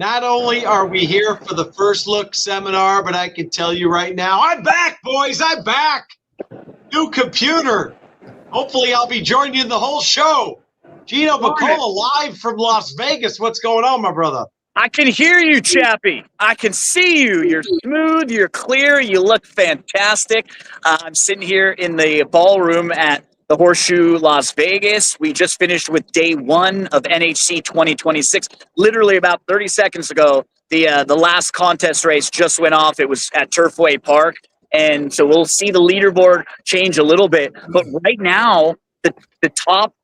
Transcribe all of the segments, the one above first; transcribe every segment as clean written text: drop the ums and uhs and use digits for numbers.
Not only are we here for the first look seminar, but I can tell you right now, I'm back, boys. I'm back. New computer. Hopefully, I'll be joining you in the whole show. Gino Bacola live from Las Vegas. What's going on, my brother? I can hear you, Chappie. I can see you. You're smooth. You're clear. You look fantastic. I'm sitting here in the ballroom at the Horseshoe Las Vegas. We just finished with day one of NHC 2026. Literally about 30 seconds ago, the last contest race just went off. It was at Turfway Park. And so we'll see the leaderboard change a little bit. But right now, the top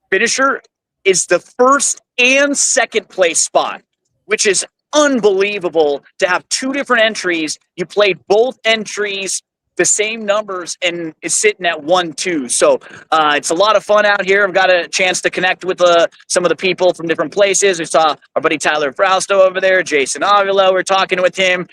finisher is the first and second place spot, which is unbelievable to have two different entries. You played both entries, the same numbers, and is sitting at 1-2. So it's a lot of fun out here. I've got a chance to connect with some of the people from different places. We saw our buddy Tyler Frausto over there, Jason Avila. We're talking with him.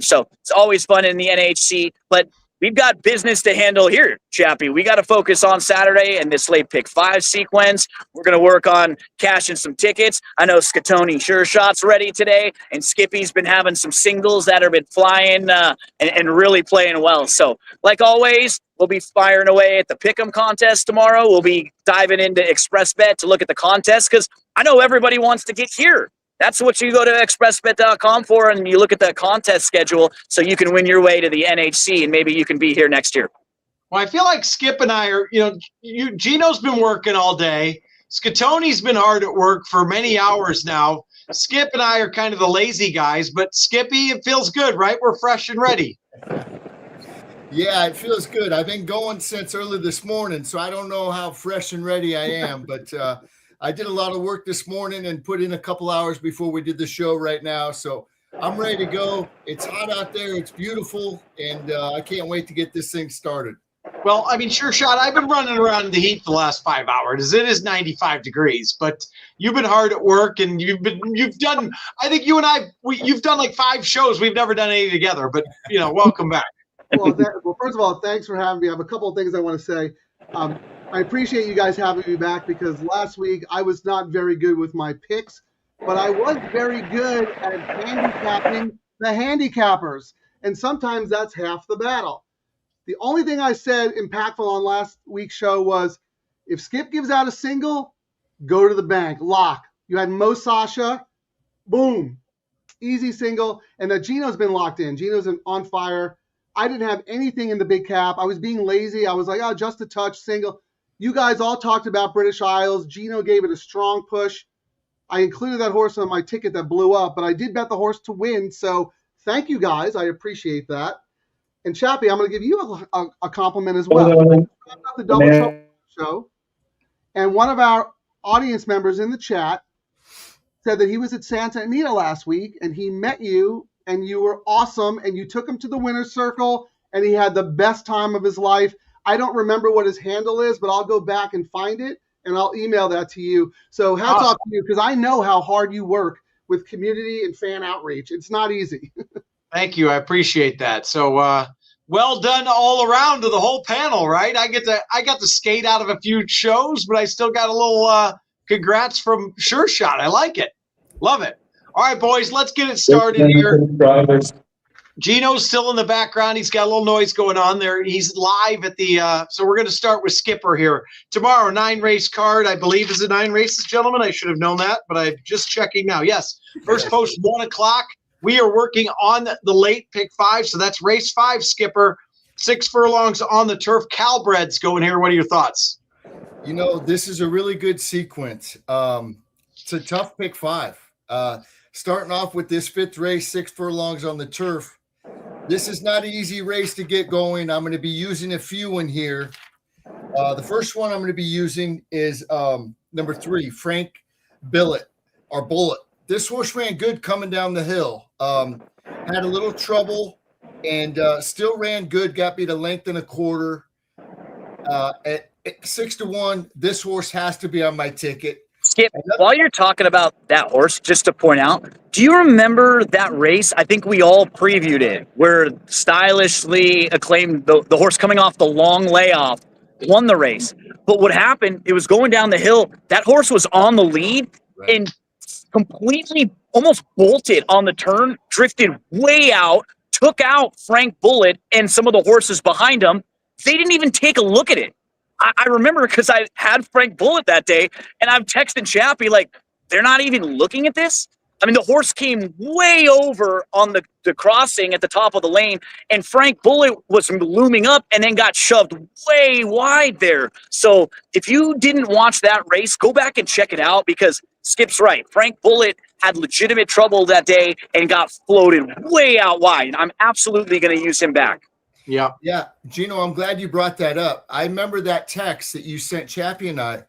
So it's always fun in the NHC. But we've got business to handle here, Chappie. We got to focus on Saturday and this late pick 5 sequence. We're going to work on cashing some tickets. I know Scatoni Sure Shot's ready today, and Skippy's been having some singles that have been flying and really playing well. So, like always, we'll be firing away at the Pick'em contest tomorrow. We'll be diving into ExpressBet to look at the contest because I know everybody wants to get here. That's what you go to expressbet.com for, and you look at the contest schedule so you can win your way to the NHC, and maybe you can be here next year. Well, I feel like Skip and I are, Gino's been working all day. Scatoni's been hard at work for many hours now. Skip and I are kind of the lazy guys, but Skippy, it feels good, right? We're fresh and ready. Yeah, it feels good. I've been going since early this morning, so I don't know how fresh and ready I am, but I did a lot of work this morning and put in a couple hours before we did the show right now. So I'm ready to go. It's hot out there. It's beautiful. And I can't wait to get this thing started. Well, I mean, Sure Shot, I've been running around in the heat the last 5 hours. It is 95 degrees, but you've been hard at work, and you've done, I think you and you've done like 5 shows. We've never done any together, but welcome back. Well, first of all, thanks for having me. I have a couple of things I want to say. I appreciate you guys having me back because last week I was not very good with my picks, but I was very good at handicapping the handicappers, and sometimes that's half the battle. The only thing I said impactful on last week's show was if Skip gives out a single, go to the bank, lock. You had Mo Sasha, boom, easy single, and that Gino's been locked in. Gino's on fire. I didn't have anything in the big cap. I was being lazy. I was like, oh, just a touch, single. You guys all talked about British Isles. Gino gave it a strong push. I included that horse on my ticket that blew up, but I did bet the horse to win. So thank you guys. I appreciate that. And Chappie, I'm going to give you a compliment as well. The Double Show. And one of our audience members in the chat said that he was at Santa Anita last week and he met you and you were awesome and you took him to the winner's circle and he had the best time of his life. I don't remember what his handle is, but I'll go back and find it and I'll email that to you. So hats off to you because I know how hard you work with community and fan outreach. It's not easy. Thank you. I appreciate that. So well done all around to the whole panel, right? I got to skate out of a few shows, but I still got a little congrats from Sure Shot. I like it. Love it. All right, boys, let's get it started here. Gino's still in the background. He's got a little noise going on there. He's live at the so we're going to start with Skipper here. Tomorrow, 9-race card, I believe. Is it 9 races, gentlemen? I should have known that, but I'm just checking now. Yes, first post 1 o'clock. We are working on the late pick 5, so that's race 5, Skipper. 6 furlongs on the turf. Calbred's going here. What are your thoughts? This is a really good sequence. It's a tough pick 5. Starting off with this 5th race, 6 furlongs on the turf. This is not an easy race to get going. I'm going to be using a few in here. The first one I'm going to be using is number 3, Frank Bullet. This horse ran good coming down the hill. Had a little trouble and still ran good. Got me to length and a quarter. At 6-1, this horse has to be on my ticket. Skip, while you're talking about that horse, just to point out, do you remember that race? I think we all previewed it, where stylishly acclaimed the horse coming off the long layoff won the race. But what happened, it was going down the hill. That horse was on the lead, and completely almost bolted on the turn, drifted way out, took out Frank Bullitt and some of the horses behind him. They didn't even take a look at it. I remember because I had Frank Bullitt that day, and I'm texting Chappie like, they're not even looking at this? I mean, the horse came way over on the crossing at the top of the lane, and Frank Bullitt was looming up and then got shoved way wide there. So if you didn't watch that race, go back and check it out because Skip's right. Frank Bullitt had legitimate trouble that day and got floated way out wide. I'm absolutely going to use him back. Yeah. Yeah. Gino, I'm glad you brought that up. I remember that text that you sent Chappie and I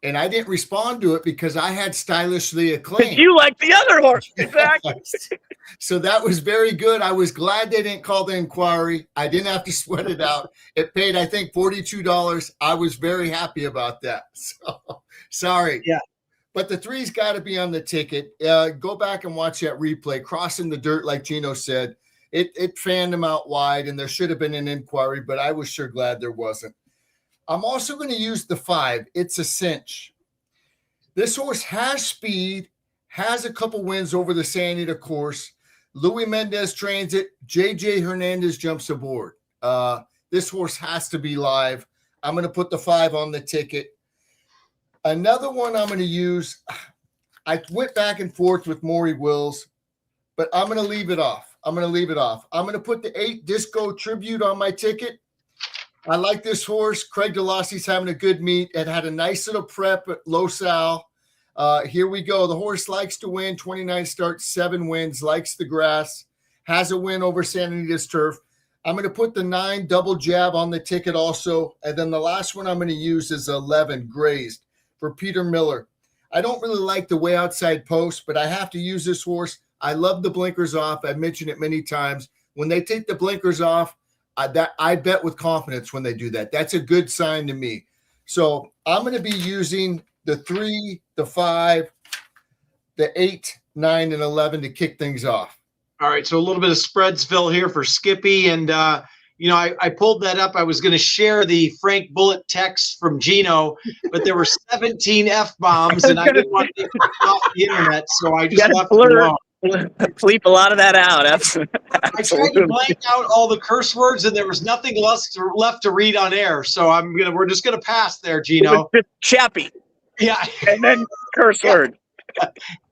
didn't respond to it because I had Stylishly Acclaimed. You like the other horse. Exactly. So that was very good. I was glad they didn't call the inquiry. I didn't have to sweat it out. It paid, I think, $42. I was very happy about that. So sorry. Yeah. But the 3's got to be on the ticket. Go back and watch that replay. Crossing the dirt, like Gino said. It fanned him out wide, and there should have been an inquiry, but I was sure glad there wasn't. I'm also going to use the 5. It's a cinch. This horse has speed, has a couple wins over the Santa Anita course. Louis Mendez trains it. JJ Hernandez jumps aboard. This horse has to be live. I'm going to put the 5 on the ticket. Another one I'm going to use, I went back and forth with Maury Wills, but I'm going to leave it off. I'm going to put the 8 Disco Tribute on my ticket. I like this horse. Craig DeLossi's having a good meet. It had a nice little prep at Los Al. Here we go. The horse likes to win. 29 starts, 7 wins, likes the grass, has a win over Santa Anita's turf. I'm going to put the 9 Double Jab on the ticket also. And then the last one I'm going to use is 11 Grazed for Peter Miller. I don't really like the way outside post, but I have to use this horse. I love the blinkers off. I've mentioned it many times. When they take the blinkers off, I bet with confidence when they do that. That's a good sign to me. So I'm going to be using the 3, the 5, the 8, 9, and 11 to kick things off. All right. So a little bit of Spreadsville here for Skippy. And, I pulled that up. I was going to share the Frank Bullitt text from Gino, but there were 17 F-bombs, and I didn't want to get off the internet, so I just left it alone. Bleep a lot of that out. I tried to blank out all the curse words, and there was nothing left to read on air. So we're just gonna pass there, Gino. Just Chappie. Yeah, and then curse word.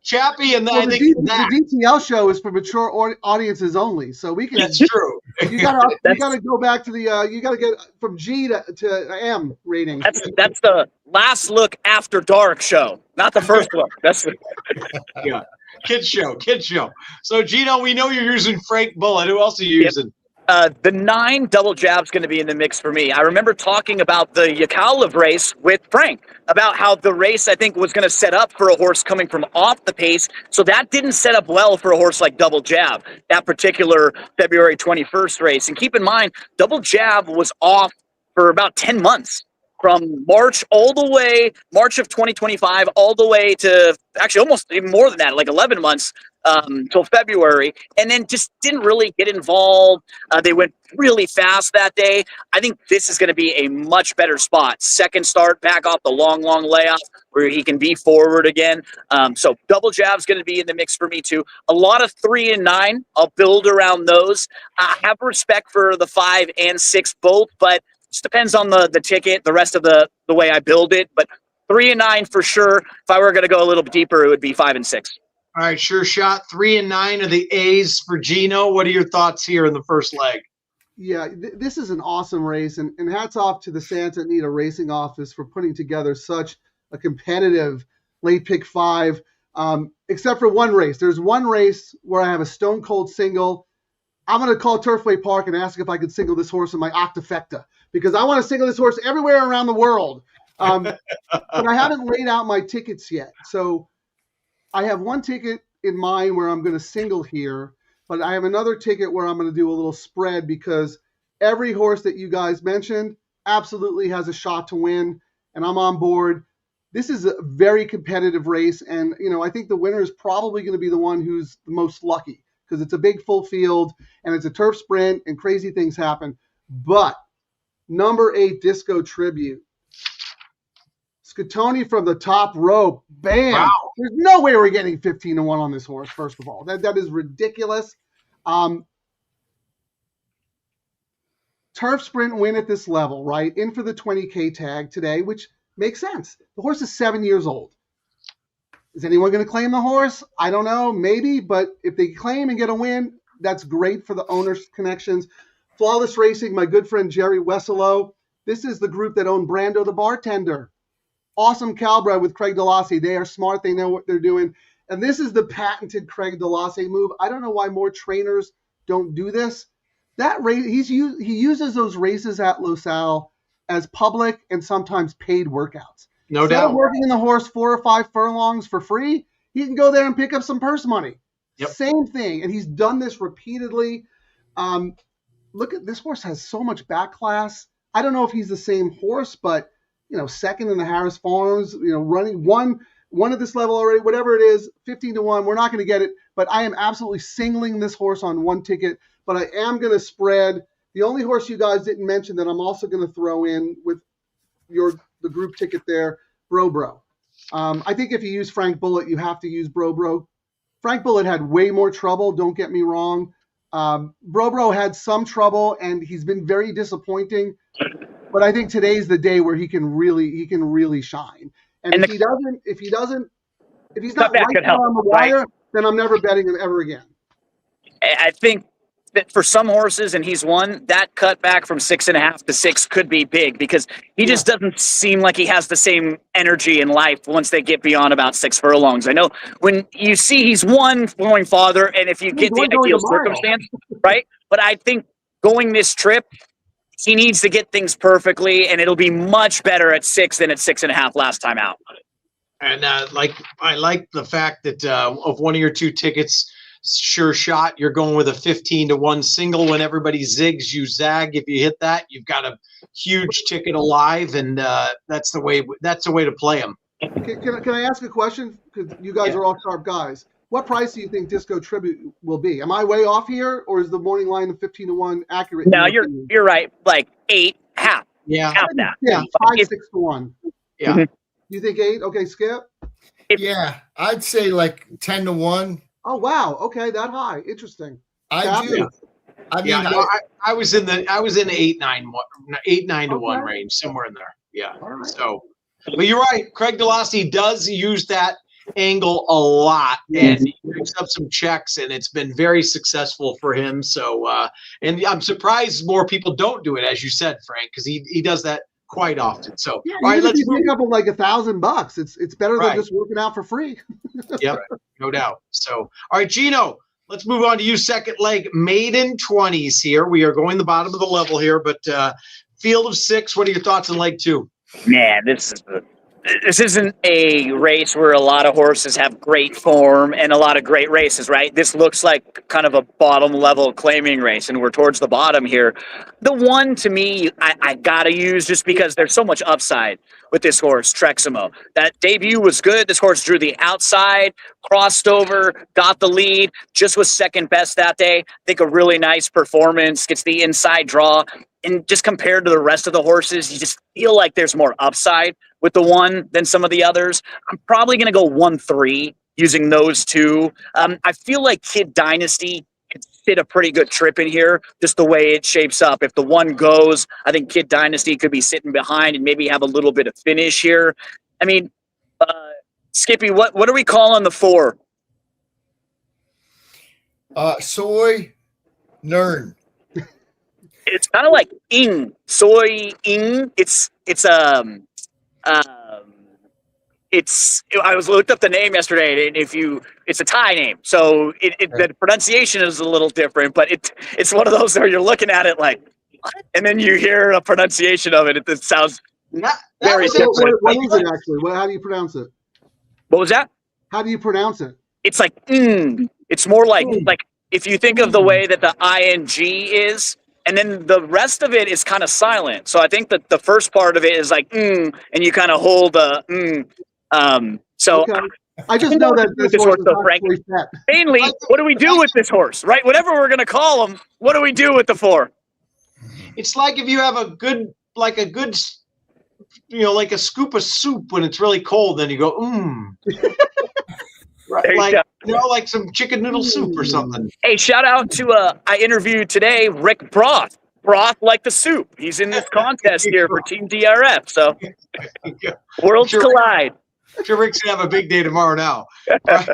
Chappie, and then I think the DTL show is for mature audiences only. So we can. That's true. You gotta go back to the. You gotta get from G to M rating. That's the last look after dark show, not the first look. That's yeah. Kids show. So, Gino, we know you're using Frank Bullitt. Who else are you using? The 9 Double Jab's going to be in the mix for me. I remember talking about the Yakovlev race with Frank, about how the race, I think, was going to set up for a horse coming from off the pace. So that didn't set up well for a horse like Double Jab, that particular February 21st race. And keep in mind, Double Jab was off for about 10 months. From March of 2025 all the way to actually almost even more than that, like 11 months till February, and then just didn't really get involved. They went really fast that day. I think this is going to be a much better spot. Second start back off the long layoff where he can be forward again. So Double Jab's going to be in the mix for me too. A lot of 3 and 9. I'll build around those. I have respect for the 5 and 6 both, but just depends on the ticket, the rest of the way I build it. But 3 and 9 for sure. If I were going to go a little bit deeper, it would be 5 and 6. All right, sure shot. 3 and 9 are the A's for Gino. What are your thoughts here in the first leg? Yeah, this is an awesome race, and hats off to the Santa Anita Racing Office for putting together such a competitive late pick 5. Except for one race. There's one race where I have a stone cold single. I'm going to call Turfway Park and ask if I could single this horse in my Octafecta, because I want to single this horse everywhere around the world. But I haven't laid out my tickets yet. So I have one ticket in mind where I'm going to single here, but I have another ticket where I'm going to do a little spread, because every horse that you guys mentioned absolutely has a shot to win, and I'm on board. This is a very competitive race, and I think the winner is probably going to be the one who's the most lucky, because it's a big full field and it's a turf sprint and crazy things happen. But number 8 Disco Tribute. Scottoni from the top rope. Bam. Wow. There's no way we're getting 15 to 1 on this horse, first of all. That is ridiculous. Turf sprint win at this level, right? In for the 20K tag today, which makes sense. The horse is 7 years old. Is anyone going to claim the horse? I don't know, maybe, but if they claim and get a win, that's great for the owner's connections. Flawless Racing, my good friend Jerry Wesselow. This is the group that owned Brando the Bartender. Awesome Calbred with Craig Delassie. They are smart. They know what they're doing. And this is the patented Craig Delassie move. I don't know why more trainers don't do this. That race, he uses those races at Losail as public and sometimes paid workouts. No Instead doubt. of working in the horse 4 or 5 furlongs for free, he can go there and pick up some purse money. Yep. Same thing. And he's done this repeatedly. Look at this horse has so much back class. I don't know if he's the same horse, but second in the Harris Farms, running one at this level already, whatever it is, 15 to 1. We're not going to get it, but I am absolutely singling this horse on one ticket. But I am going to spread. The only horse you guys didn't mention that I'm also going to throw in with the group ticket there, Bro. I think if you use Frank Bullitt, you have to use Bro. Frank Bullitt had way more trouble. Don't get me wrong. Bro had some trouble, and he's been very disappointing. But I think today's the day where he can really shine. And if he's not right there on the wire, right, then I'm never betting him ever again. I think that for some horses, and he's one, that cut back from 6.5 to 6 could be big because he just doesn't seem like he has the same energy in life once they get beyond about 6 furlongs. I know when you see he's one going farther, and if you get the ideal circumstance, right? But I think going this trip, he needs to get things perfectly, and it'll be much better at 6 than at 6.5 last time out. And I like the fact that of one of your 2 tickets, Sure Shot, you're going with a 15 to 1 single. When everybody zigs, you zag. If you hit that, you've got a huge ticket alive, and that's the way to play them. Can I ask a question? Because you guys are all sharp guys. What price do you think Disco Tribute will be? Am I way off here, or is the morning line of 15 to 1 accurate? No, you're right. Like 8, half. Yeah, half that. Yeah, 5, 6 to 1. Yeah. Mm-hmm. You think 8? Okay, Skip. Yeah, I'd say like 10 to 1. Oh wow! Okay, that high. Interesting. I do. Yeah. I mean, I was in 8, 9 to 1 range, somewhere in there. Yeah. Right. So, but you're right. Craig Delassie does use that angle a lot, and he picks up some checks, and it's been very successful for him. So, and I'm surprised more people don't do it, as you said, Frank, because he does that quite often. So, yeah, all right, let's pick up like $1,000. It's better than Right. just working out for free. Yep, no doubt. So, all right, Gino, let's move on to you. Second leg, maiden 20s here. We are going the bottom of the level here, but field of 6. What are your thoughts on leg 2? Man, this isn't a race where a lot of horses have great form and a lot of great races, right? This looks like kind of a bottom level claiming race, and we're towards the bottom here. The one to me, I gotta use just because there's so much upside with this horse, Treximo. That debut was good. This horse drew the outside, crossed over, got the lead, just was second best that day. I think a really nice performance, gets the inside draw. And just compared to the rest of the horses, you just feel like there's more upside with the one than some of the others. I'm probably going to go 1-3 using those 2. I feel like Kid Dynasty could sit a pretty good trip in here, just the way it shapes up. If the one goes, I think Kid Dynasty could be sitting behind and maybe have a little bit of finish here. I mean, Skippy, what are we calling the 4? Soy Nern. It's kind of like soy ing. I was looked up the name yesterday, and it's a Thai name, so the pronunciation is a little different, but it's one of those where you're looking at it like, what? And then you hear a pronunciation of it. It sounds very different. What is it actually? How do you pronounce it? What was that? How do you pronounce it? It's like It's more like if you think of the way that the ing is. And then the rest of it is kind of silent. So I think that the first part of it is like, and you kind of hold the, So okay. I just know that this horse is Frank. Mainly, what do we do with this horse, right? Whatever we're going to call him, what do we do with the 4? It's like if you have a good like a scoop of soup when it's really cold. Then you go, right, like like some chicken noodle soup or something. Hey, shout out to I interviewed today Rick Broth like the soup. He's in this contest here for Team DRF. So worlds collide. Sure, Rick's gonna have a big day tomorrow now. Right.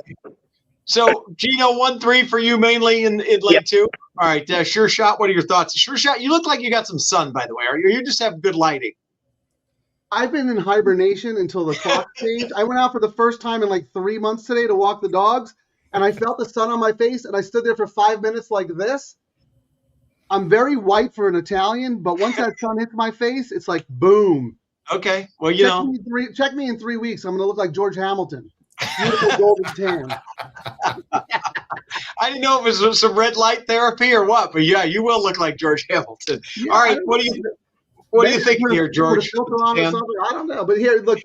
So, Gino, 1-3 for you mainly in lane 2. All right, Sure Shot. What are your thoughts? Sure Shot. You look like you got some sun, by the way. Or you just have good lighting. I've been in hibernation until the clock changed. I went out for the first time in like 3 months today to walk the dogs, and I felt the sun on my face, and I stood there for 5 minutes like this. I'm very white for an Italian, but once that sun hits my face, it's like boom. Okay. Well, check me in 3 weeks. I'm going to look like George Hamilton. Beautiful golden tan. I didn't know if it was some red light therapy or what, but yeah, you will look like George Hamilton. Yeah, all right, what do you think here, George? I don't know, but here, look.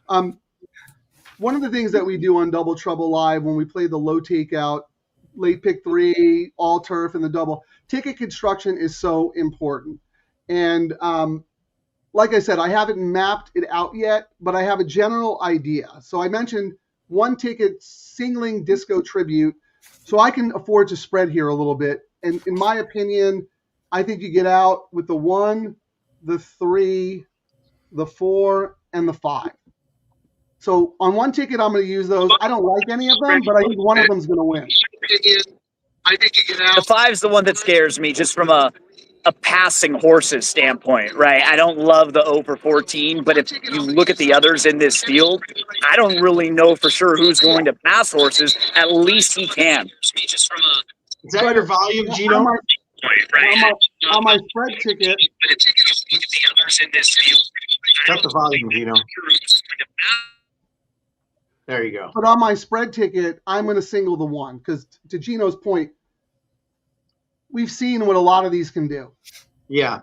One of the things that we do on Double Trouble Live when we play the low takeout, late pick 3, all turf, and the double ticket construction is so important. And like I said, I haven't mapped it out yet, but I have a general idea. So I mentioned 1 ticket singling disco tribute, so I can afford to spread here a little bit. And in my opinion, I think you get out with the 1, the 3, the 4, and the 5. So on 1 ticket, I'm going to use those. I don't like any of them, but I think one of them is going to win. I think you get out. The 5's the one that scares me, just from a passing horses standpoint, right? I don't love the 0 for 14, but if you look at the others in this field, I don't really know for sure who's going to pass horses. At least he can. Is that your volume, Gino? On my spread ticket. Cut the volume, Gino. There you go. But on my spread ticket, I'm going to single the 1 because, to Gino's point, we've seen what a lot of these can do. Yeah.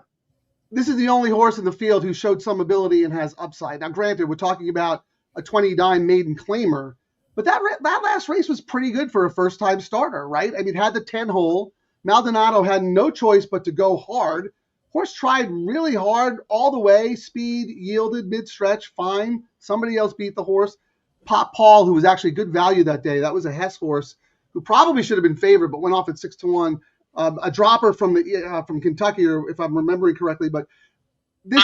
This is the only horse in the field who showed some ability and has upside. Now, granted, we're talking about a 20-dime maiden claimer, but that last race was pretty good for a first-time starter, right? I mean, had the 10-hole. Maldonado had no choice but to go hard. Horse tried really hard all the way. Speed, yielded, mid-stretch, fine. Somebody else beat the horse. Pop Paul, who was actually good value that day. That was a Hess horse who probably should have been favored, but went off at 6-1. A dropper from Kentucky, or if I'm remembering correctly. But this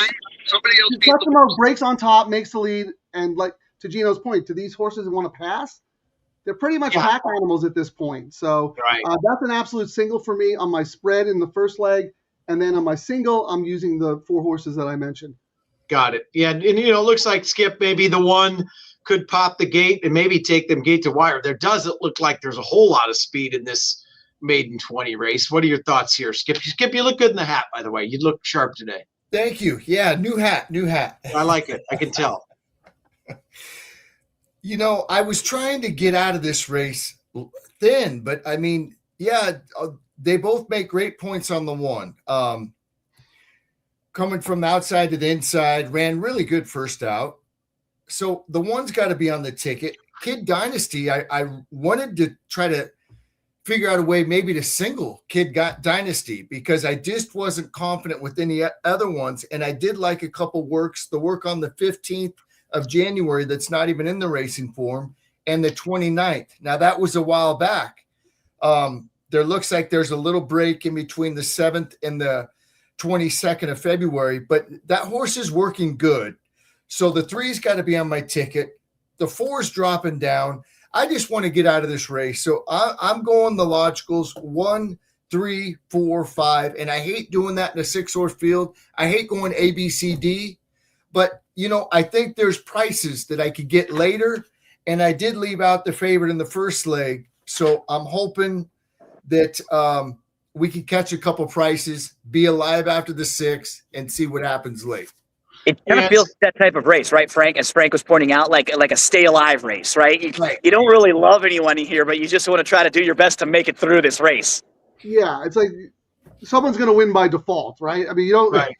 customer breaks on top, makes the lead, and like to Gino's point, to these horses that want to pass, they're pretty much pack animals at this point. So that's an absolute single for me on my spread in the first leg, and then on my single, I'm using the 4 horses that I mentioned. Got it. Yeah, and it looks like Skip maybe the 1 could pop the gate and maybe take them gate to wire. There doesn't look like there's a whole lot of speed in this maiden 20 race. What are your thoughts here, Skip? Skip, you look good in the hat, by the way. You look sharp today. Thank you. Yeah, new hat. I like it. I can tell. I was trying to get out of this race thin, but I mean, they both make great points on the 1. Coming from the outside to the inside, ran really good first out. So the 1's got to be on the ticket. Kid Dynasty, I wanted to try to figure out a way maybe to single Kid Dynasty because I just wasn't confident with any other ones. And I did like a couple works, the work on the 15th of January that's not even in the racing form, and the 29th. Now, that was a while back. There looks like there's a little break in between the 7th and the 22nd of February, but that horse is working good. So the 3's got to be on my ticket. The 4's dropping down. I just want to get out of this race. So I'm going the logicals 1, 3, 4, 5. And I hate doing that in a 6-horse field. I hate going A, B, C, D. But, I think there's prices that I could get later. And I did leave out the favorite in the first leg. So I'm hoping that we could catch a couple prices, be alive after the 6th, and see what happens late. It kind of feels that type of race, right, Frank? As Frank was pointing out, like a stay alive race, right? You don't really love anyone here, but you just want to try to do your best to make it through this race. Yeah, it's like someone's going to win by default, right? I mean, you don't. Right.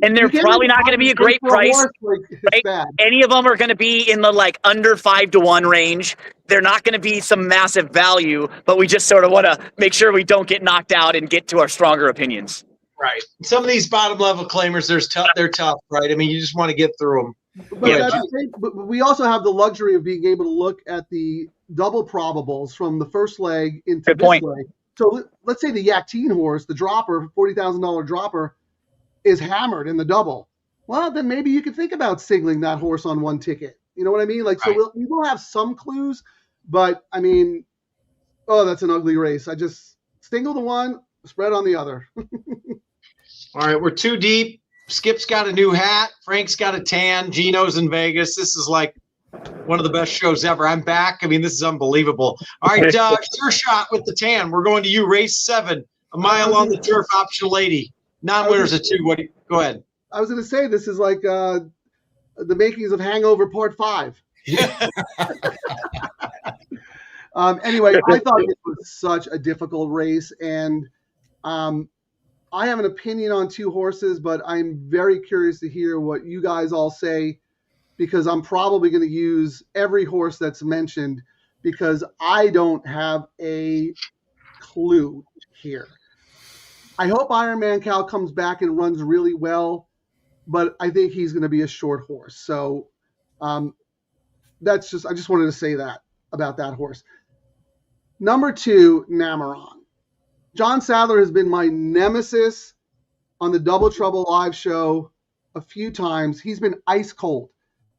And they're probably not going to be a great price. Right? Any of them are going to be in the under 5-1 range. They're not going to be some massive value, but we just sort of want to make sure we don't get knocked out and get to our stronger opinions. Right. Some of these bottom level claimers, they're tough, right? I mean, you just want to get through them. But we also have the luxury of being able to look at the double probables from the first leg into this leg. So let's say the Yak-Teen horse, the dropper, $40,000 dropper, is hammered in the double. Well, then maybe you could think about singling that horse on one ticket. You know what I mean? Like, right. So we will have some clues, but I mean, that's an ugly race. I just single the one, spread on the other. All right, we're too deep. Skip's got a new hat. Frank's got a tan. Gino's in Vegas. This is like one of the best shows ever. I'm back. I mean, this is unbelievable. All right, Sure Shot with the tan. We're going to you. Race 7, a mile on the turf, optional 80. Non-winners of 2. Go ahead. I was going to say this is like the makings of Hangover Part 5. Anyway, I thought this was such a difficult race, and I have an opinion on 2 horses, but I'm very curious to hear what you guys all say, because I'm probably going to use every horse that's mentioned because I don't have a clue here. I hope Iron Man Cal comes back and runs really well, but I think he's going to be a short horse. So I just wanted to say that about that horse. Number 2, Nameron. John Sadler has been my nemesis on the Double Trouble live show a few times. He's been ice cold,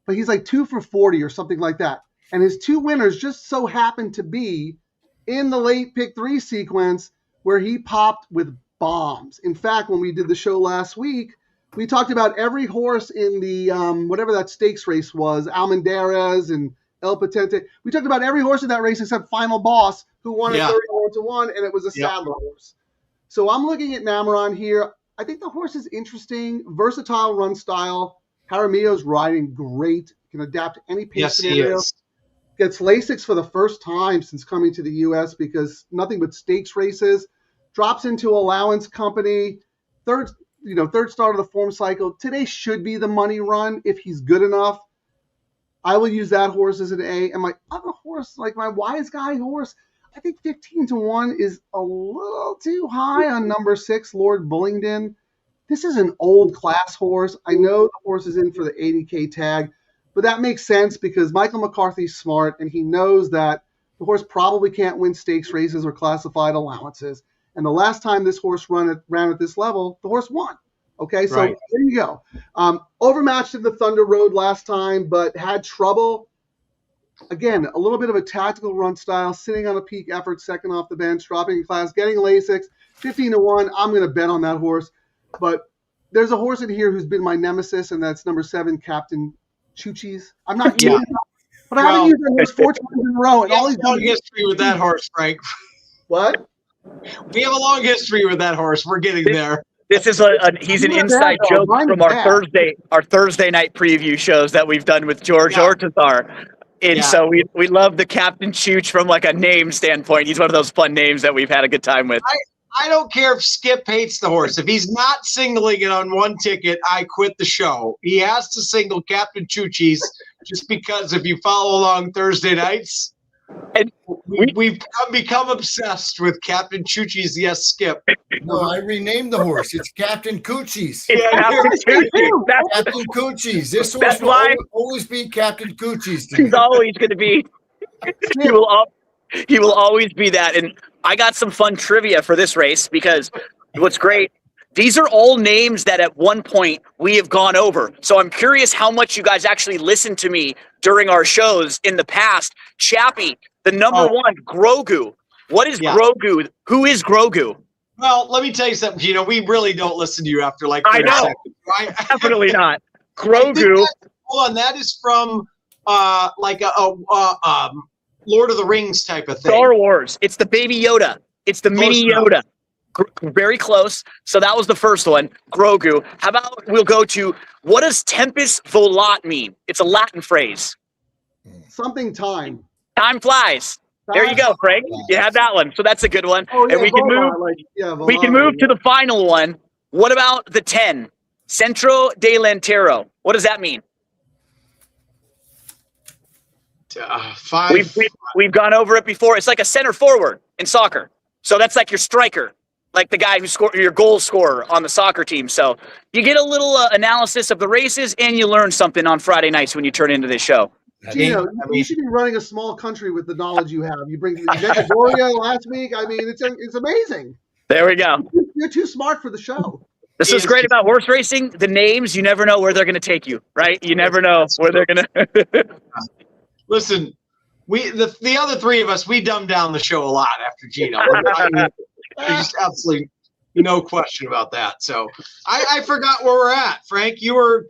but he's like 2 for 40 or something like that. And his 2 winners just so happened to be in the late pick 3 sequence where he popped with bombs. In fact, when we did the show last week, we talked about every horse in the whatever that stakes race was, Almendarez and El Patente. We talked about every horse in that race except Final Boss, who won at 31-1, and it was a Sadler horse. So I'm looking at Nameron here. I think the horse is interesting, versatile run style. Jaramillo's riding great, can adapt to any pace scenario. He is. Gets Lasix for the first time since coming to the U.S. because nothing but stakes races. Drops into allowance company. Third start of the form cycle. Today should be the money run if he's good enough. I will use that horse as an A. And my other horse, like my wise guy horse, I think 15-1 is a little too high on number 6, Lord Bullingdon. This is an old class horse. I know the horse is in for the 80K tag, but that makes sense because Michael McCarthy's smart and he knows that the horse probably can't win stakes races or classified allowances. And the last time this horse ran at this level, the horse won. Okay, so There you go. Overmatched in the Thunder Road last time, but had trouble. Again, a little bit of a tactical run style, sitting on a peak effort, second off the bench, dropping in class, getting Lasix, 15-1. I'm going to bet on that horse. But there's a horse in here who's been my nemesis, and that's number 7, Captain Chuchis. I'm not using him, but I haven't used that horse 4 times in a row. And we have a long history with that horse, Frank. What? We have a long history with that horse. We're getting there. This is he's an inside joke from our Thursday night preview shows that we've done with George Ortazar. And so we love the Captain Chooch from like a name standpoint. He's one of those fun names that we've had a good time with. I don't care if Skip hates the horse. If he's not singling it on one ticket, I quit the show. He has to single Captain Choochis just because if you follow along Thursday nights, and we've become obsessed with Captain Choochie's Yes Skip. No, I renamed the horse. It's Captain Coochie's. Captain Coochie's. This horse will always be Captain Coochie's. He's always going to be. He will always be that. And I got some fun trivia for this race because what's great, these are all names that at one point we have gone over. So I'm curious how much you guys actually listened to me during our shows in the past. Chappie, the number one, Grogu. What is Grogu? Who is Grogu? Well, let me tell you something, Gino. We really don't listen to you after like 30 seconds. Right? Definitely not. Grogu. Hold on, that is from like a Lord of the Rings type of thing. Star Wars. It's the baby Yoda. It's the mini Yoda. Very close. So that was the first one, Grogu. How about we'll go to, what does tempus volat mean? It's a Latin phrase. Something time. Time flies. There you go, Frank. You had that one. So that's a good one. Oh, yeah, and we can move to the final one. What about the 10? Centro delantero. What does that mean? 5. We've gone over it before. It's like a center forward in soccer. So that's like your striker. like the guy who scored your goal scorer on the soccer team. So you get a little analysis of the races, and you learn something on Friday nights when you turn into this show. Gino, you should be running a small country with the knowledge you have. You bring Vegadoria last week. I mean, it's amazing. There we go. You're too smart for the show. This is great about horse racing. The names, you never know where they're going to take you, right? You never know where they're going to. Listen, the other three of us, we dumbed down the show a lot after Gino. There's just absolutely no question about that. So I forgot where we're at. Frank, you were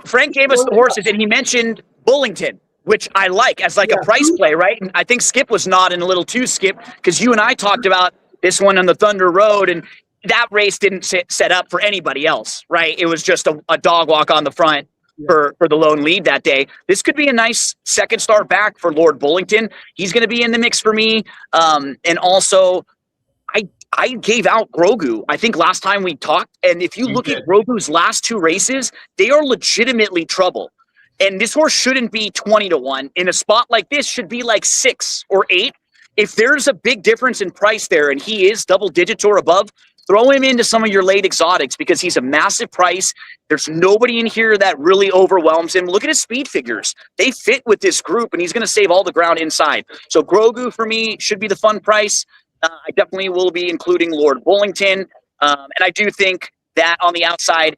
Frank gave us the horses, and he mentioned Bullington, which I like as like a price play, right? And I think Skip was nodding a little too, Skip, because you and I talked about this one on the Thunder Road, and that race didn't set up for anybody else, right? It was just a dog walk on the front for the lone lead that day. This could be a nice second start back for Lord Bullington. He's going to be in the mix for me. And also, I gave out Grogu, I think, last time we talked. And if you look at Grogu's last two races, they are legitimately trouble. And this horse shouldn't be 20-1. In a spot like this, should be like 6 or 8. If there's a big difference in price there and he is double digits or above, throw him into some of your late exotics because he's a massive price. There's nobody in here that really overwhelms him. Look at his speed figures. They fit with this group, and he's going to save all the ground inside. So Grogu, for me, should be the fun price. I definitely will be including Lord Bullington. And I do think that on the outside,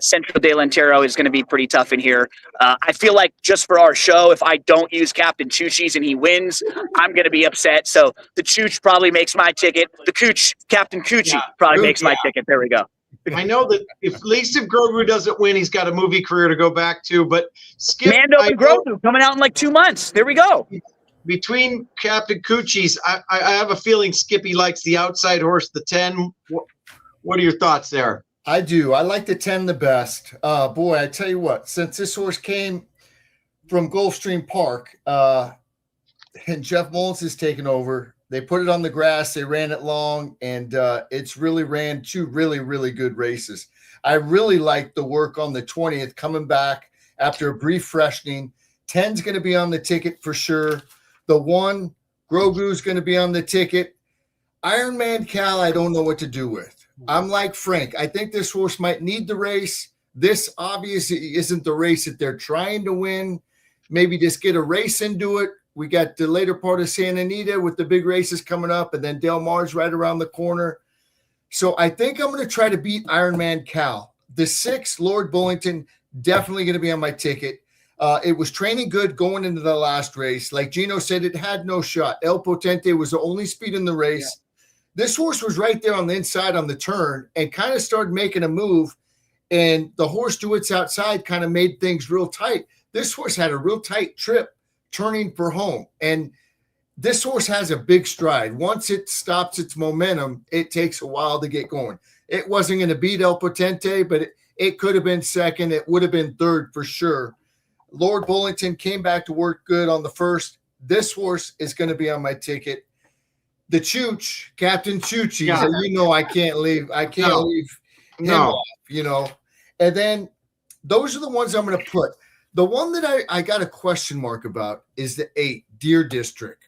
Centro de Lantero is going to be pretty tough in here. I feel like just for our show, if I don't use Captain Choochies and he wins, I'm going to be upset. So the Chooch probably makes my ticket. The Cooch, Captain Coochie, probably makes my ticket. There we go. I know that at least if Grogu doesn't win, he's got a movie career to go back to. But Skip, Mando and Grogu coming out in like 2 months. There we go. Between Captain Coochies, I have a feeling Skippy likes the outside horse, the 10. What are your thoughts there? I do. I like the 10 the best. Boy, I tell you what, since this horse came from Gulfstream Park and Jeff Mullins has taken over, they put it on the grass, they ran it long, and it's really ran 2 really, really good races. I really like the work on the 20th coming back after a brief freshening. 10's going to be on the ticket for sure. The 1, Grogu's going to be on the ticket. Ironman Cal, I don't know what to do with. I'm like Frank. I think this horse might need the race. This obviously isn't the race that they're trying to win. Maybe just get a race into it. We got the later part of Santa Anita with the big races coming up, and then Del Mar's right around the corner. So I think I'm going to try to beat Ironman Cal. The 6, Lord Bullington, definitely going to be on my ticket. It was training good going into the last race. Like Gino said, it had no shot. El Potente was the only speed in the race. Yeah. This horse was right there on the inside on the turn and kind of started making a move, and the horse to its outside kind of made things real tight. This horse had a real tight trip turning for home, and this horse has a big stride. Once it stops its momentum, it takes a while to get going. It wasn't going to beat El Potente, but it could have been second. It would have been third for sure. Lord Bullington came back to work good on the first. This horse is going to be on my ticket. The Chooch, Captain Choochie, I can't leave. I can't leave him off, And then those are the ones I'm going to put. The one that I got a question mark about is the 8, Deer District.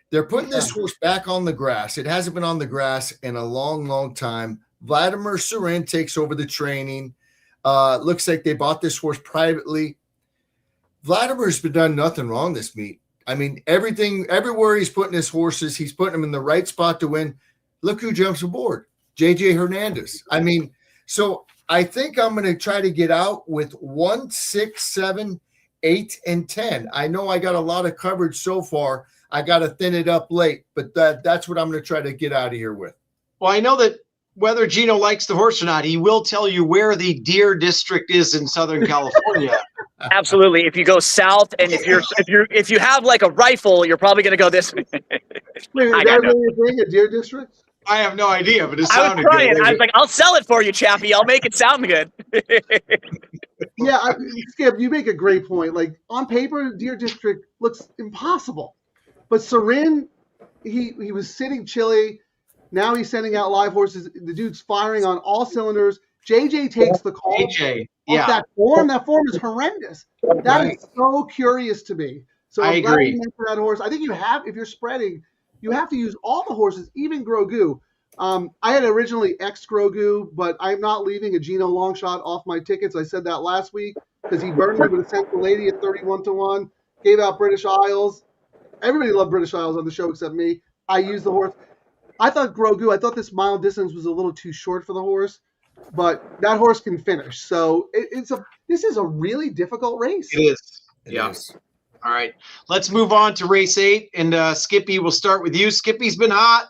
They're putting this horse back on the grass. It hasn't been on the grass in a long, long time. Vladimir Surin takes over the training. Looks like they bought this horse privately. Vladimir's been done nothing wrong this meet. I mean, everywhere he's putting his horses, he's putting them in the right spot to win. Look who jumps aboard, JJ Hernandez. I mean, so I think I'm going to try to get out with 1, 6, 7, 8, and 10. I know I got a lot of coverage so far. I got to thin it up late, but that's what I'm going to try to get out of here with. Well, I know that whether Gino likes the horse or not, he will tell you where the Deer District is in Southern California. Absolutely. If you go south, and if you have like a rifle, you're probably going to go this way. Wait, is that really a Deer District? I have no idea, but it sounded good. I was like, I'll sell it for you, Chappie. I'll make it sound good. Yeah, Skip, you make a great point. Like, on paper, Deer District looks impossible. But Surin, he was sitting chilly. Now he's sending out live horses. The dude's firing on all cylinders. JJ takes the call. JJ, yeah. That form is horrendous. That is so curious to me. So I agree. For that horse. I think if you're spreading, you have to use all the horses, even Grogu. I had originally X Grogu, but I'm not leaving a Geno long shot off my tickets. I said that last week because he burned me with a Central Lady at 31-1. Gave out British Isles. Everybody loved British Isles on the show except me. I used the horse. I thought Grogu. I thought this mile distance was a little too short for the horse, but that horse can finish. So this is a really difficult race. It is. It Yeah. is. All right. Let's move on to race 8. And Skippy, we'll start with you. Skippy's been hot.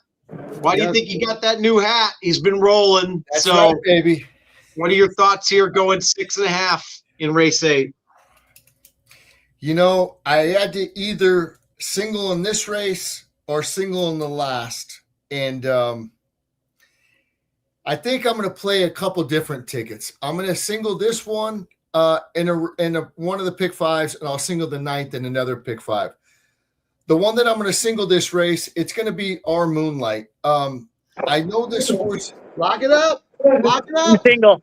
Why do you think he got that new hat? He's been rolling. That's so, right, baby. what are your thoughts here going 6.5 in race 8? You know, I had to either single in this race or single in the last. And I think I'm going to play a couple different tickets. I'm going to single this one in one of the pick 5s, and I'll single the 9th in another pick 5. The one that I'm going to single this race, it's going to be Our Moonlight. I know this horse. Lock it up. Lock it up. Single.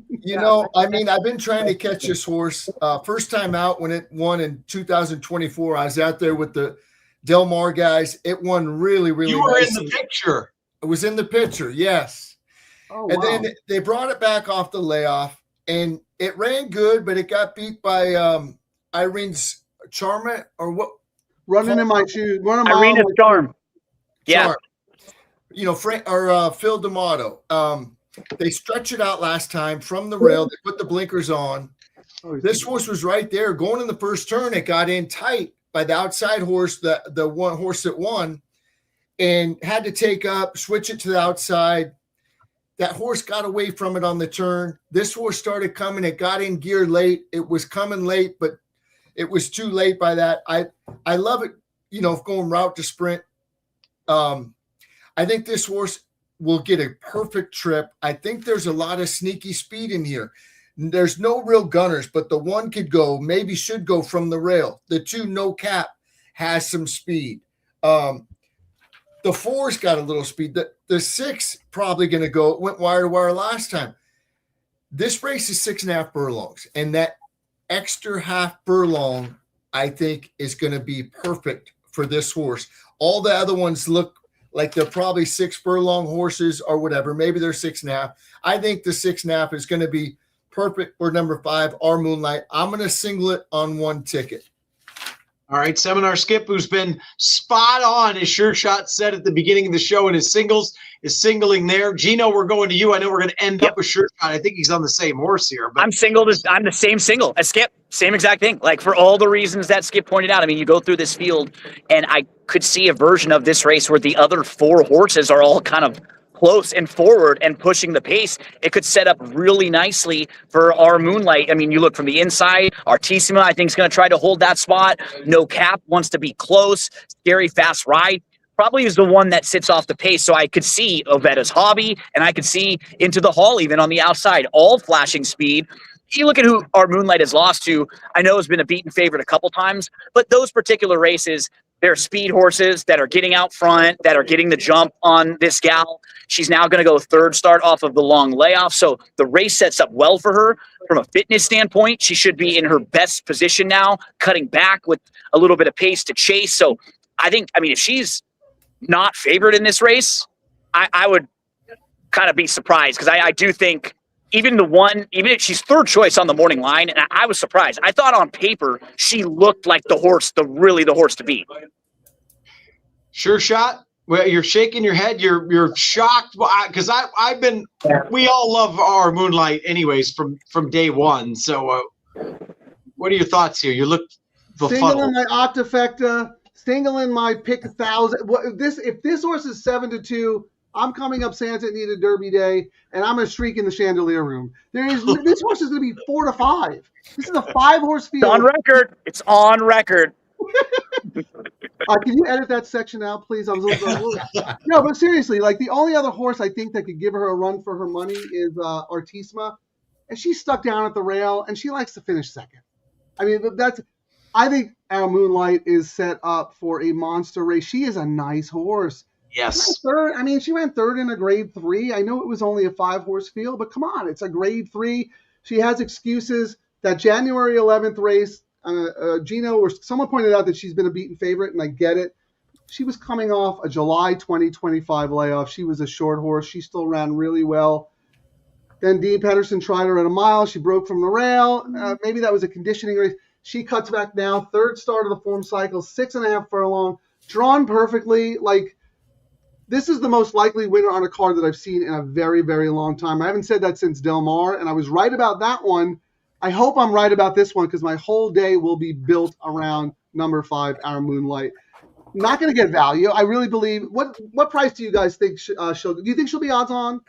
You know, I mean, I've been trying to catch this horse. First time out when it won in 2024, I was out there with the Del Mar guys. It won really, really You were nicely. in the picture. It was in the picture, yes. Oh, And wow. then they brought it back off the layoff, and it ran good, but it got beat by Irene's Charma or what? Running in my shoes. Run a mile Irena's in my Charm. Yeah. Charm. You know, Phil D'Amato. They stretched it out last time from the rail. They put the blinkers on. shoes. This horse was right there going in the first turn. It got in tight by the outside horse, the one horse that won, and had to take up, switch it to the outside. That horse got away from it on the turn. This horse started coming. It got in gear late. It was coming late, but it was too late by that. I love it, you know, going route to sprint. I think this horse will get a perfect trip. I think there's a lot of sneaky speed in here. There's no real gunners, but the one could go, maybe should go from the rail. The 2 no cap has some speed. The 4's got a little speed. The 6 probably going to go. It went wire to wire last time. This race is 6.5 furlongs, and that extra half furlong, I think, is going to be perfect for this horse. All the other ones look like they're probably 6 furlong horses or whatever. Maybe they're 6.5. I think the 6.5 is going to be perfect for number 5, Our Moonlight. I'm going to single it on one ticket. All right, Seminar Skip, who's been spot on, as Sure Shot said at the beginning of the show in his singles, is singling there. Gino, we're going to you. I know we're going to end up with Sure Shot. I think he's on the same horse here. But I'm single. I'm the same single as Skip. Same exact thing. Like for all the reasons that Skip pointed out. I mean, you go through this field, and I could see a version of this race where the other 4 horses are all kind of close and forward and pushing the pace. It could set up really nicely for Our Moonlight. I mean, you look from the inside. Artissima, I think, is going to try to hold that spot. No Cap wants to be close. Scary Fast Ride probably is the one that sits off the pace. So I could see Ovetta's Hobby, and I could see Into the Hall even on the outside, all flashing speed. You look at who Our Moonlight has lost to. I know has been a beaten favorite a couple times, but those particular races, they're speed horses that are getting out front, that are getting the jump on this gal. She's now going to go 3rd start off of the long layoff. So the race sets up well for her from a fitness standpoint. She should be in her best position now, cutting back with a little bit of pace to chase. So I think, I mean, if she's not favored in this race, I would kind of be surprised because I do think even if she's 3rd choice on the morning line, and I was surprised. I thought on paper she looked like the horse to beat. Sure Shot, well, you're shaking your head. You're shocked because we all love Our Moonlight anyways from day one. So what are your thoughts here? You look Single in my Octafecta, single in my pick 1,000. If this horse is 7-2, I'm coming up Santa Anita Derby Day, and I'm going to streak in the chandelier room. This horse is going to be 4-5. This is a 5-horse field. It's on record. It's on record. Can you edit that section out, please? No, but seriously, like the only other horse I think that could give her a run for her money is Artissima, and she's stuck down at the rail, and she likes to finish 2nd. I mean, I think Our Moonlight is set up for a monster race. She is a nice horse. Yes. Third. I mean, she went 3rd in a grade 3. I know it was only a 5-horse field, but come on, it's a grade 3. She has excuses. That January 11th race, Gino or someone pointed out that she's been a beaten favorite, and I get it. She was coming off a July 2025 layoff. She was a short horse. She still ran really well. Then Dean Pedersen tried her at a mile. She broke from the rail. Maybe that was a conditioning race. She cuts back now. Third start of the form cycle, 6.5 furlong, drawn perfectly. Like, this is the most likely winner on a card that I've seen in a very, very long time. I haven't said that since Del Mar, and I was right about that one. I hope I'm right about this one because my whole day will be built around number 5, Our Moonlight. Not going to get value. I really believe. What price do you guys think she'll? Do you think she'll be odds on?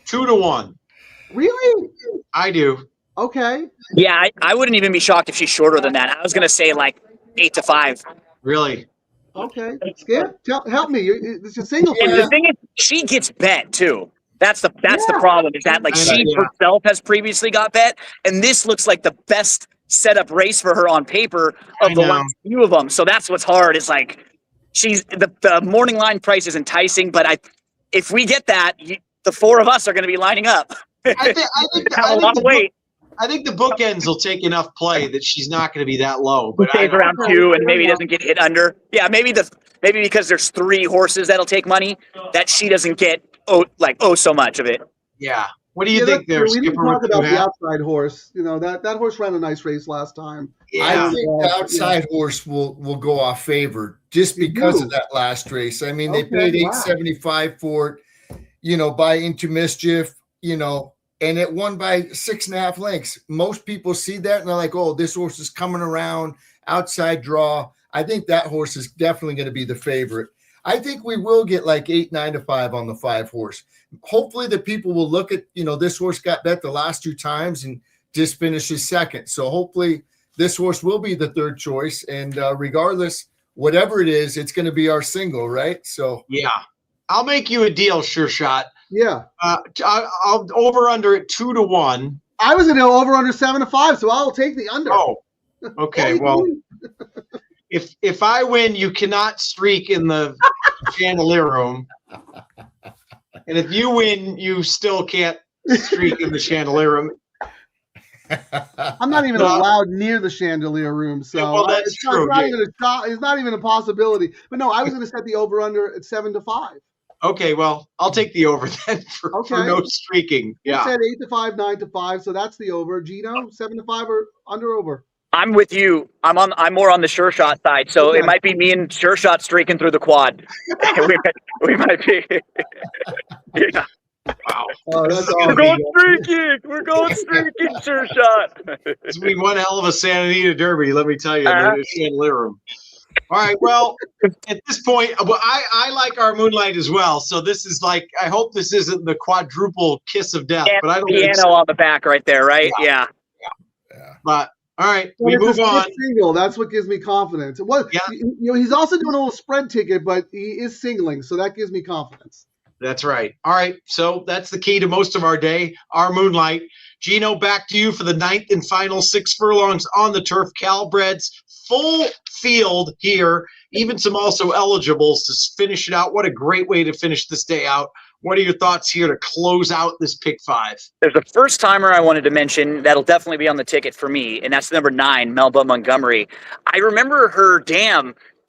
2 to 1. Really? I do. Okay. Yeah, I wouldn't even be shocked if she's shorter than that. I was going to say like 8 to 5. Really? Okay. Skip, help me. It's a single. And the thing is, she gets bet too. That's the problem. Is that like she herself has previously got bet, and this looks like the best setup race for her on paper of the last few of them. So that's what's hard. Is like she's the morning line price is enticing, but if we get that, the 4 of us are going to be lining up. I think have a lot of weight. I think the bookends will take enough play that she's not going to be that low. But stays around 2 and maybe doesn't get hit under. Yeah, maybe because there's 3 horses that'll take money that she doesn't get so much of it. Yeah. What do you think there, We didn't Skipper? talk about the outside horse. You know, that horse ran a nice race last time. Yeah. I think the outside horse will go off favored just because of that last race. I mean, they paid $875 for it, by Into Mischief, and it won by 6.5 lengths. Most people see that and they're like, oh, this horse is coming around, outside draw. I think that horse is definitely going to be the favorite. I think we will get like 8, 9 to 5 on the 5 horse. Hopefully the people will look at, this horse got bet the last 2 times and just finishes second. So hopefully this horse will be the third choice. And regardless, whatever it is, it's going to be our single, right? So yeah, I'll make you a deal, Sure Shot. Yeah. I'll over under it 2 to 1. I was going to go over under 7 to 5, so I'll take the under. Oh, okay. Well, if I win, you cannot streak in the chandelier room. And if you win, you still can't streak in the chandelier room. I'm not even allowed near the chandelier room, so well, that's true. It's not even a possibility. But no, I was going to set the over under at 7 to 5. Okay, well, I'll take the over then for no streaking. Yeah. You said 8 to 5, 9 to 5, so that's the over. Gino, 7 to 5 or under over? I'm with you. I'm more on the Sure Shot side, so it might be me and Sure Shot streaking through the quad. we might be. Yeah. Wow. We're going streaking. We're going streaking, Sure Shot. It's going to be one hell of a Santa Anita Derby, let me tell you, in the chandelier room. All right, well, at this point, I like Our Moonlight as well. So this is like, I hope this isn't the quadruple kiss of death. But I don't think piano on the back right there, right? Yeah. But all right, we move on. Single. That's what gives me confidence. He's also doing a little spread ticket, but he is singling, so that gives me confidence. That's right. All right, so that's the key to most of our day, Our Moonlight. Gino, back to you for the 9th and final 6 furlongs on the turf. Calbreds, full field here, even some also eligibles to finish it out. What a great way to finish this day out. What are your thoughts here to close out this pick 5? There's a first timer I wanted to mention that'll definitely be on the ticket for me, and that's number 9, Melba Montgomery. I remember her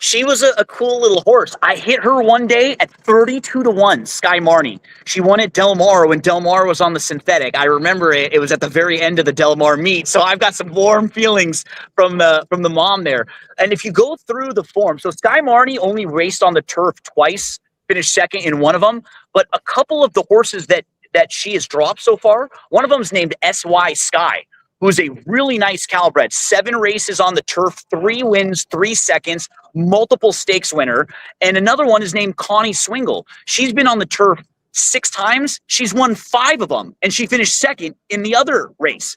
she was a cool little horse. I hit her one day at 32 to 1, Sky Marnie. She won at Del Mar when Del Mar was on the synthetic. I remember it was at the very end of the Del Mar meet. So I've got some warm feelings from the mom there. And if you go through the form, so Sky Marnie only raced on the turf twice, finished second in one of them, but a couple of the horses that she has dropped so far, one of them is named SY Sky, who's a really nice Calbred. 7 races on the turf, 3 wins, 3 seconds, multiple stakes winner. And another one is named Connie Swingle. She's been on the turf 6 times. She's won 5 of them, and she finished second in the other race.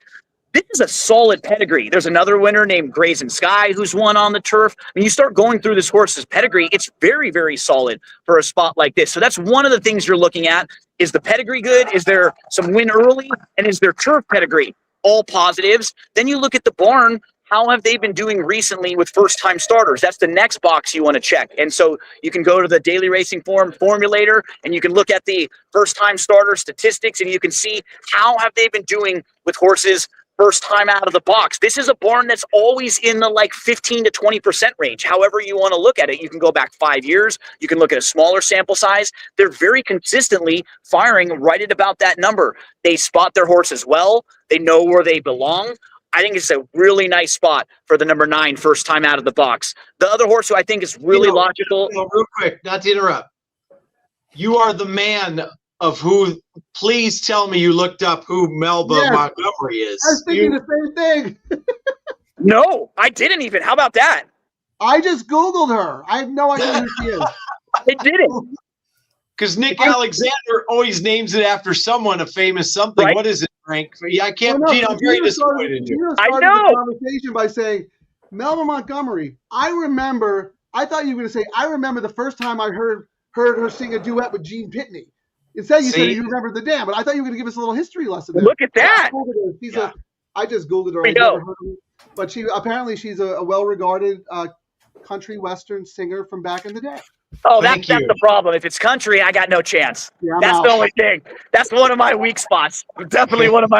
This is a solid pedigree. There's another winner named Brazen Sky who's won on the turf. I mean, you start going through this horse's pedigree, it's very, very solid for a spot like this. So that's one of the things you're looking at. Is the pedigree good? Is there some win early? And is there turf pedigree? All positives. Then you look at the barn. How have they been doing recently with first-time starters? That's the next box you want to check. And so you can go to the Daily Racing Form formulator, and you can look at the first-time starter statistics, and you can see how have they been doing with horses first time out of the box. This is a barn that's always in the like 15 to 20% range. However you want to look at it, you can go back 5 years. You can look at a smaller sample size. They're very consistently firing right at about that number. They spot their horses well. They know where they belong. I think it's a really nice spot for the number 9 first time out of the box. The other horse who I think is really logical. Real quick, not to interrupt. You are the man of who. Please tell me you looked up who Melba Montgomery is. I was thinking the same thing. No, I didn't even. How about that? I just Googled her. I have no idea who she is. I didn't. Because Nick Alexander always names it after someone, a famous something. Right. What is it, Frank? Yeah, I can't. Well, no, Gene, I'm very disappointed in you. Gino I started know. the conversation by saying, Melba Montgomery. I thought you were going to say, I remember the first time I heard her sing a duet with Gene Pitney. Instead, you said you remember the dam, but I thought you were going to give us a little history lesson there. Look at that. I just Googled her. I never heard of her. But she's a well-regarded country western singer from back in the day. Oh, that's the problem. If it's country, I got no chance. Yeah, that's the only thing. That's one of my weak spots. Definitely one of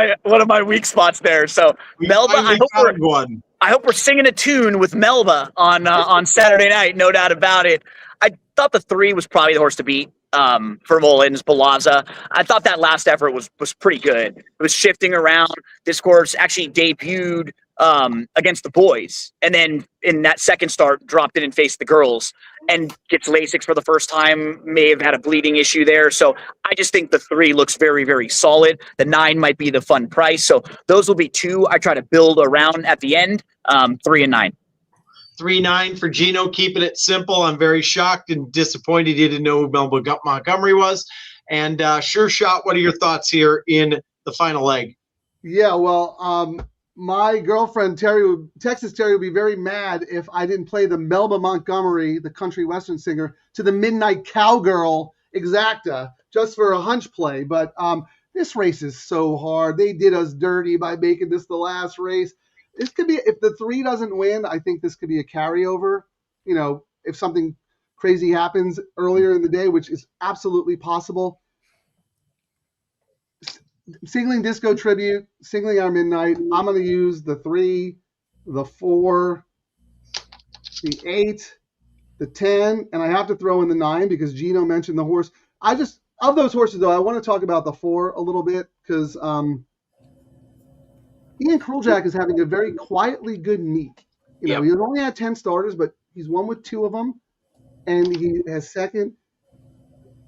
my weak spots there. So Melba, I hope we're singing a tune with Melba on Saturday night. No doubt about it. I thought the 3 was probably the horse to beat for Mullins, Palazza. I thought that last effort was pretty good. It was shifting around. This horse actually debuted against the boys, and then in that second start dropped in and faced the girls and gets Lasix for the first time. May have had a bleeding issue there. So I just think the 3 looks very, very solid. The 9 might be the fun price. So those will be 2 I try to build around at the end. 3 and 9. 3-9 for Gino, keeping it simple. I'm very shocked and disappointed you didn't know who Melba Montgomery was. And Sure Shot, what are your thoughts here in the final leg? Yeah, well, my girlfriend Texas Terry would be very mad if I didn't play the Melba Montgomery, the country western singer, to the Midnight Cowgirl exacta just for a hunch play. But this race is so hard. They did us dirty by making this the last race. This could be, if the 3 doesn't win, I think this could be a carryover. You know, if something crazy happens earlier in the day, which is absolutely possible. Singling Disco Tribute, singling our Midnight. I'm going to use the 3, the 4, the 8, the 10, and I have to throw in the 9 because Gino mentioned the horse. Of those horses, though, I want to talk about the 4 a little bit because Ian Kruljack is having a very quietly good meet. You know, He's only had 10 starters, but he's won with 2 of them, and he has second.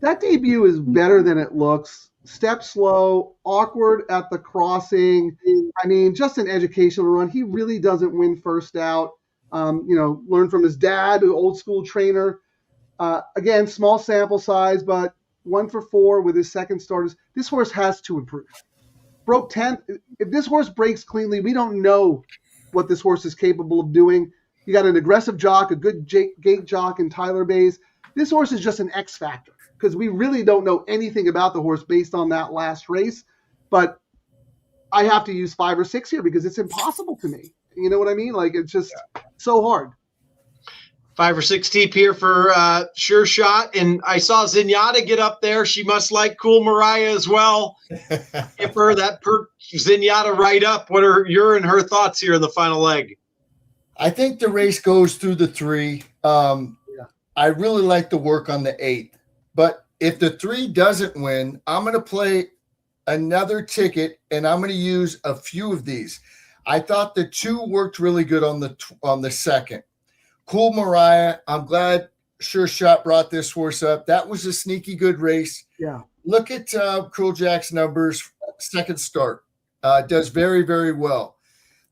That debut is better than it looks. Step slow, awkward at the crossing. I mean, just an educational run. He really doesn't win first out. Learn from his dad, an old school trainer. Again, small sample size, but 1 for 4 with his second starters. This horse has to improve. Broke 10th. If this horse breaks cleanly, we don't know what this horse is capable of doing. You got an aggressive jock, a good gate jock in Tyler Bays. This horse is just an X factor because we really don't know anything about the horse based on that last race. But I have to use 5 or 6 here because it's impossible to me. You know what I mean? Like, it's just so hard. 5 or 6 deep here for Sure Shot. And I saw Zenyatta get up there. She must like Cool Mariah as well. Give her that Zenyatta right up. What are your and her thoughts here in the final leg? I think the race goes through the 3. I really like the work on the 8. But if the 3 doesn't win, I'm going to play another ticket, and I'm going to use a few of these. I thought the 2 worked really good on the second. Cool Mariah, I'm glad Sure Shot brought this horse up. That was a sneaky good race. Yeah. Look at Kruljack's numbers, second start. Does very, very well.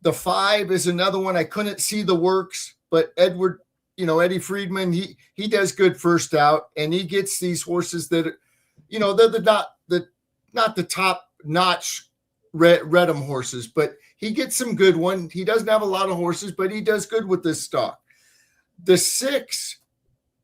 The 5 is another one. I couldn't see the works, but Eddie Friedman, he does good first out, and he gets these horses that, they're not the top notch Redham horses, but he gets some good one. He doesn't have a lot of horses, but he does good with this stock. The 6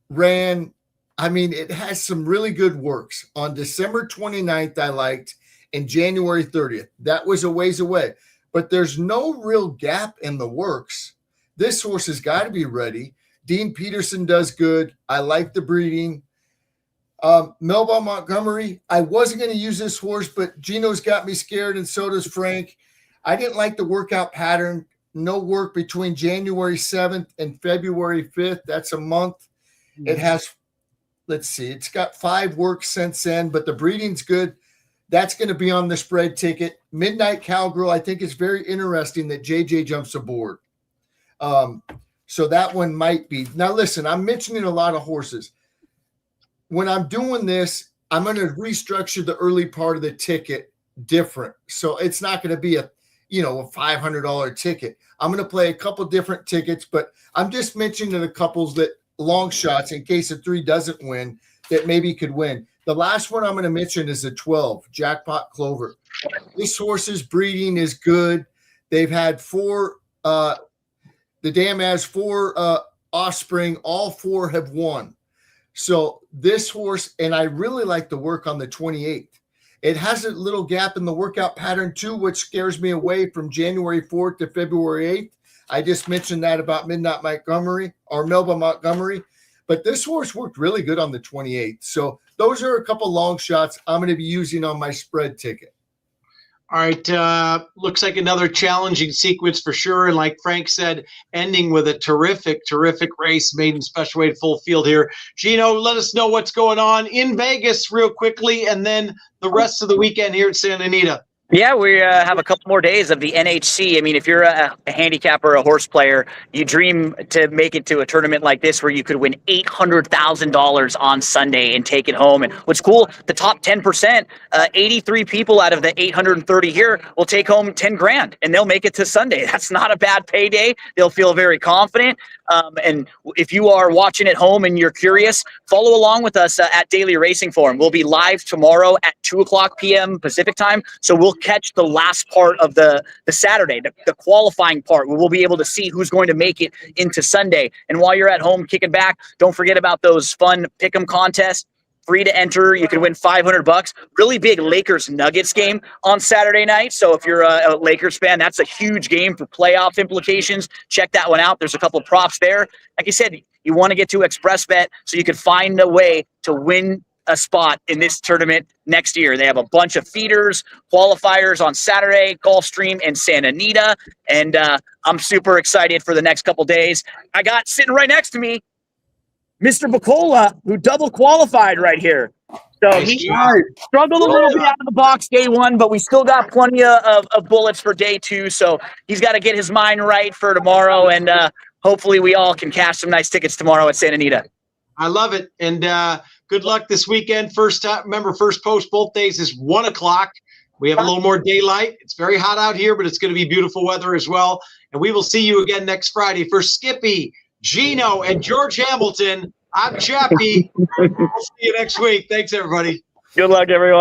ran, it has some really good works. On December 29th, I liked, and January 30th. That was a ways away. But there's no real gap in the works. This horse has got to be ready. Dean Peterson does good. I like the breeding. Melba Montgomery, I wasn't going to use this horse, but Gino's got me scared, and so does Frank. I didn't like the workout pattern. No work between January 7th and February 5th. That's a month. It has, let's see, it's got 5 works since then, but the breeding's good. That's going to be on the spread ticket. Midnight Cowgirl, I think it's very interesting that JJ jumps aboard. So that one might be. Now, listen, I'm mentioning a lot of horses. When I'm doing this, I'm going to restructure the early part of the ticket different. So it's not going to be a $500 ticket. I'm going to play a couple different tickets, but I'm just mentioning a couples that long shots in case the 3 doesn't win that maybe could win. The last one I'm going to mention is the 12, Jackpot Clover. This horse's breeding is good. They've had 4, the dam has 4 offspring. All 4 have won. So this horse, and I really like the work on the 28th. It has a little gap in the workout pattern too, which scares me away from January 4th to February 8th. I just mentioned that about Midnight Montgomery or Melba Montgomery, but this horse worked really good on the 28th. So those are a couple long shots I'm going to be using on my spread ticket. All right. Looks like another challenging sequence for sure. And like Frank said, ending with a terrific race, maiden special weight full field here. Gino, let us know what's going on in Vegas real quickly, and then the rest of the weekend here at Santa Anita. Yeah, we have a couple more days of the NHC. I mean, if you're a handicapper or a horse player, you dream to make it to a tournament like this where you could win $800,000 on Sunday and take it home. And what's cool, the top 10%, 83 people out of the 830 here will take home 10 grand and they'll make it to Sunday. That's not a bad payday. They'll feel very confident. And if you are watching at home and you're curious, follow along with us at Daily Racing Forum. We'll be live tomorrow at 2:00 p.m. Pacific time. So we'll catch the last part of the Saturday, the qualifying part, where we'll be able to see who's going to make it into Sunday. And while you're at home kicking back, don't forget about those fun pick'em contests. Free to enter. You can win $500. Really big Lakers Nuggets game on Saturday night. So if you're a Lakers fan, that's a huge game for playoff implications. Check that one out. There's a couple of props there. Like I said, you want to get to ExpressBet so you can find a way to win a spot in this tournament next year. They have a bunch of feeders, qualifiers on Saturday, Gulfstream and Santa Anita. And I'm super excited for the next couple days. I got sitting right next to me, Mr. Bacola, who double qualified right here. So he struggled a little bit out of the box day 1, but we still got plenty of bullets for day 2. So he's got to get his mind right for tomorrow. And hopefully we all can cash some nice tickets tomorrow at Santa Anita. I love it. And good luck this weekend. First time, remember, first post both days is 1 o'clock. We have a little more daylight. It's very hot out here, but it's going to be beautiful weather as well. And we will see you again next Friday. For Skippy, Gino, and George Hamilton, I'm Chappie. We'll see you next week. Thanks, everybody. Good luck, everyone.